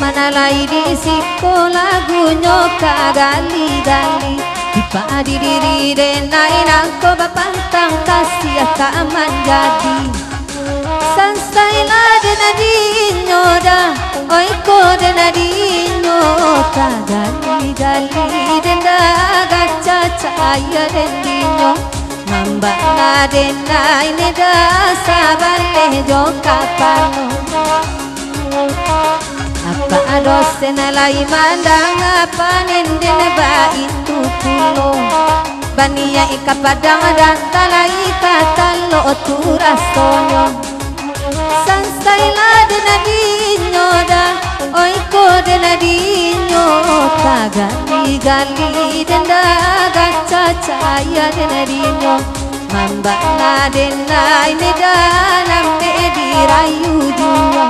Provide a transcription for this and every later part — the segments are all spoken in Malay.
manalai di sekolah gunyo kagali-gali di padi diri denai nangko bapantang kasih kaman jadi sansailah denadinyo da oi ko denadinyo kagali-gali denda gacha cahaya dendinyo ngamba denai neda sabale jo kapalo apa dosen lai mandang apa nenden ba itu pulo bania ika padang dan talai katalo turasonyo sansailah denadinyo da oi ko denadinyo kagali-gali denda gacha cahaya denadinyo mamba denai neda namne dirayu dunia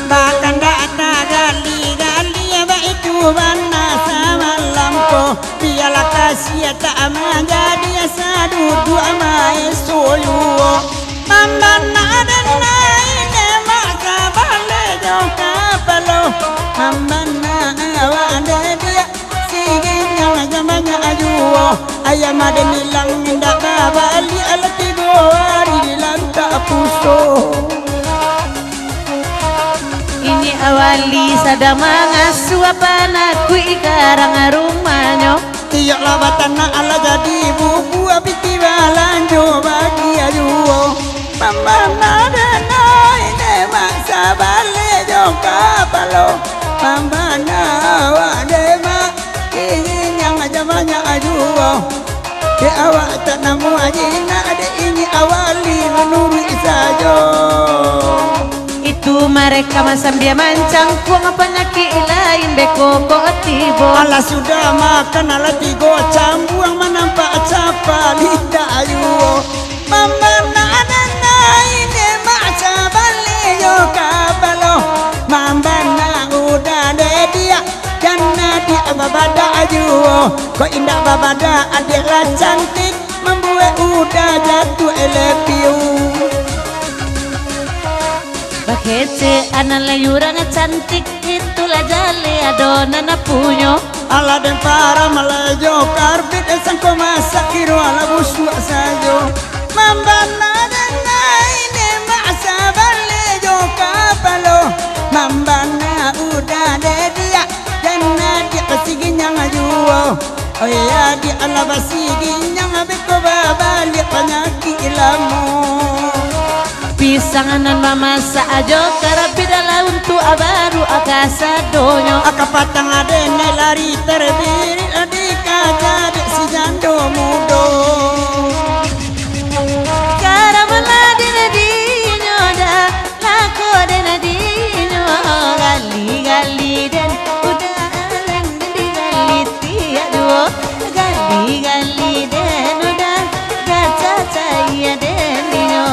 bahkan data gali-gali ba itu bana samalampo biarlah kasih tak menjadi sadudu amai soyo mamana denai ne maka bale jo kapalo mamana awade dia siginya jamanya ajuo ayam ada nilang ndak bali alatigo ari lanta puso. Ini awali sadamanga suapana kui karang rumahnya tiok labatana ala jadi bubu abiti balanjo bagi ajuo mamana denai ne maksa bale jo kapalo mamana wadema ingin jamanya ajuo ke awak tak namu ajina ada ini awali menurut saja itu mereka masam dia mancang kuang penyakit lain beko tibo ala sudah makan ala tigo cambuang menampak capa lidah ayu mamana denai ne maksa bale jo kapalo mamana udah dia jana dia babada ajuo kok indah babada adiklah cantik membuat udah jatuh elepiu bakece anak layuran cantik itulah jale adonan punyo ala den para malajo karbit sangko masak kiro ala busuk sajo mambana denai ne maksa balejo kapalo mambana udah dia jana dia kesiginya ngajuo oh ya di ala basiginya ngabeko babalik penyakit ilamu pisanganan mamasa ajo karabidala untuk abaru akasa donyo akapatang adene lari terbiri adika jadi si jando mudo karamala denadinyo da lako denadinyo gali-gali den udah gali tiado gali-gali den udah gacha cahaya denyo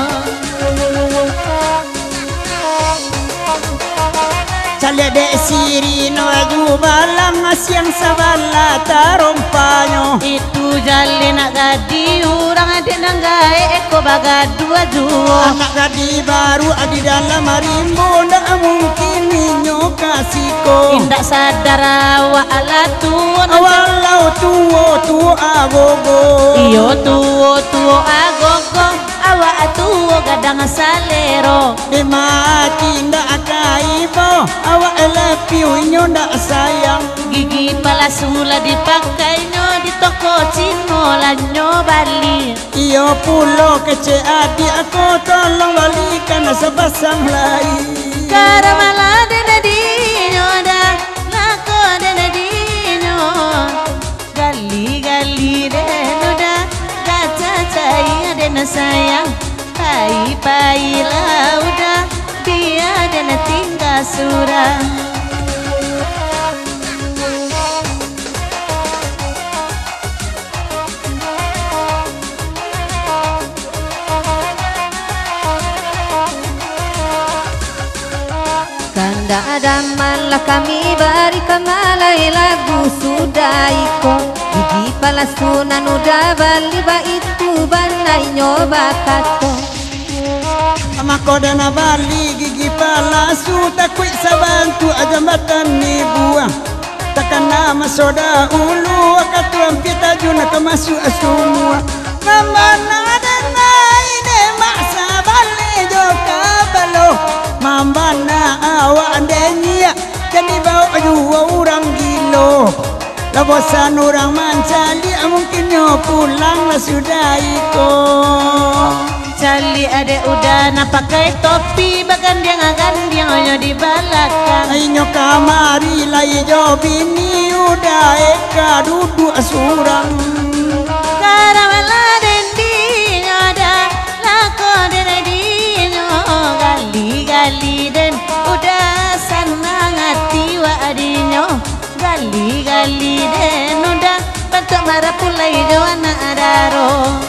Cale de sirino ajubalang siang sabala tarompanyo itu jale nak gadi urang denang gae eko bagadua juo anak gadi baru adi dalam rimbo ndak mungkin minyo kasiko indak sadar awak ala tuo walau tuo agogo iyo tuo agogo awak tuo gadang salero mati ndak kaibo awak elepiu nyo ndak sayang gigi palasula dipakainya di toko Cino lanyo Bali iyo pulo kece adi aku tolong balikan sebasang lain karamala denadinyo da lako denadinyo gali-gali denoda gacha cahaya dena sayang pai lauda dia dena tinggal surah kanda adamanlah kami bari kamalai lagu sudah iko gigi palasunan udah bali ba itu banai nyoba kato Makoda na bali gigi palasu takui sabantu aja matan ni buah takkan nama soda ulu akatuam pita juna kemasu semua namana dana ine maksa bali joka balo mambana awak denya jadi bawa dua orang gilo labosan orang mancali mungkin nyo pulang lah sudah ikut Cali ada udah na pakai topi bagandang nyo di belakang. Ainyo kamari lai jo bini udah eka duduk asurang. Karawala dendi nyoda lako dendi nyo gali den udah sanang hati wa adinyo gali den udah bentuk marah pulai jo anak adaro.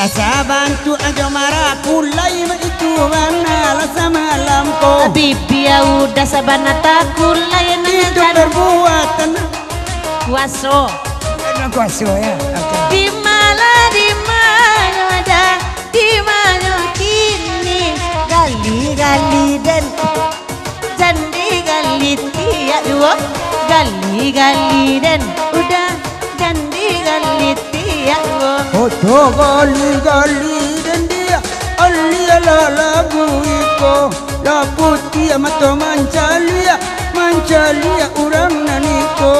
Lasa bantu aja marah kulai itu mana lasa malam ko bibi udah sabana takulai itu perbuatan kuaso ya di mana ada di mana kini gali dan jandi gali tiap dua gali dan udah jandi gali tiap dua Oto gali dan dia alia lagu iko la putih mato mancalia urang naniko